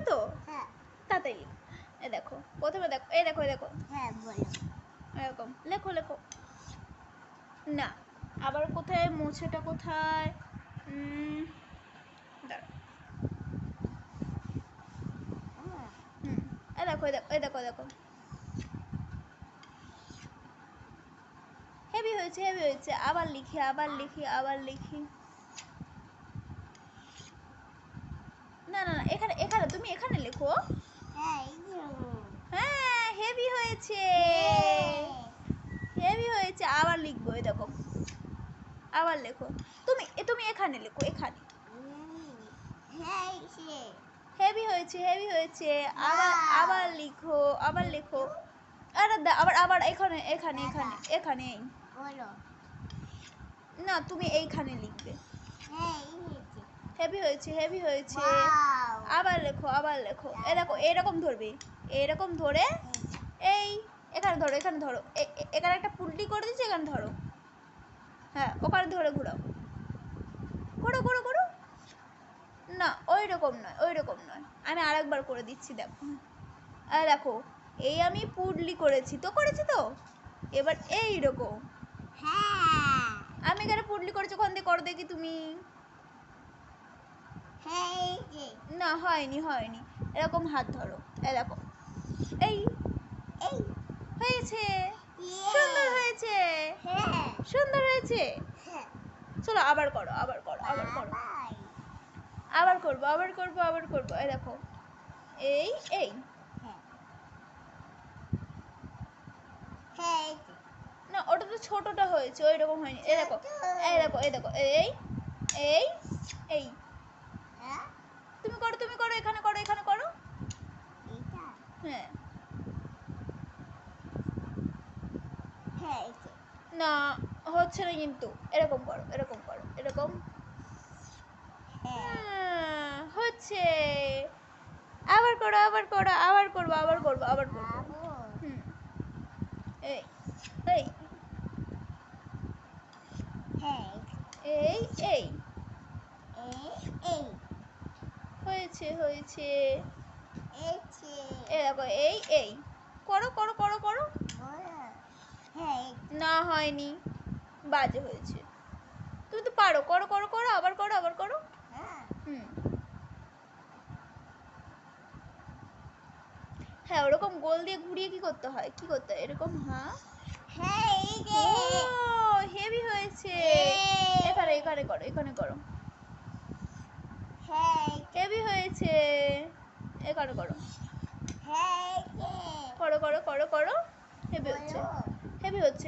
তো? হ্যাঁ। তাড়াতাড়ি এই দেখো প্রথমে দেখো এই দেখো এই দেখো হ্যাঁ বলো। এরকম লেখো লেখো না আবার কোথায় মোছেটা কোথায় দাঁড়াও এই দেখো এই দেখো এই দেখো দেখো হেভি হয়েছে আবার লিখি আবার লিখি না না না এখানে এখানে তুমি এখানে লেখো হ্যাঁ হ্যাঁ হেভি হয়েছে আবার লিখবো এই দেখো আবার লেখো তুমি তুমি এখানে লেখো এখানে হেভি হয়েছে আবার আবার লেখো আরে আবার আবার এখানে এখানে এখানে এখানে এই বলো। না তুমি এইখানে লিখবে হ্যাঁ হেভি হয়েছে আবার লেখো এ দেখো এরকম ধরবে এরকম ধরে এই এখানে ধরো এখানে একটা পুল্টি করে দিচ্ছি এখানে ধরো হ্যাঁ ওখানে ধরে ঘুরাও করো করো করো না ওই রকম নয় আমি আরেকবার করে দিচ্ছি দেখো দেখো এই আমি পুডলি করেছি তো এবার এই রকম হ্যাঁ আমি এখানে পুডলি করেছি ওখান দিয়ে করো দেখি তুমি না হয়নি এরকম হাত ধরো এই দেখো এই এই হয়েছে হ্যাঁ সুন্দর হয়েছে হ্যাঁ চলো আবার করো আবার করবো এই দেখো এই এই হ্যাঁ না ওটা তো ছোটটা হয়েছে ওই রকম হয়নি এই দেখো এই এই এই তুমি করো এখানে করো হ্যাঁ না হচ্ছে না কিন্তু এরকম করো এরকম হচ্ছে আবার করবো এই এই এই এই হয়েছে এই দেখো এই করো না হয়নি বাজে হয়েছে তুমি তো পারো করো আবার করো হ্যাঁ ওরকম গোল দিয়ে ঘুরিয়ে কি করতে হয় এরকম হ্যাঁ হেভি হয়েছে এখানে করো হেভি হয়েছে এখানে করো হেভি হচ্ছে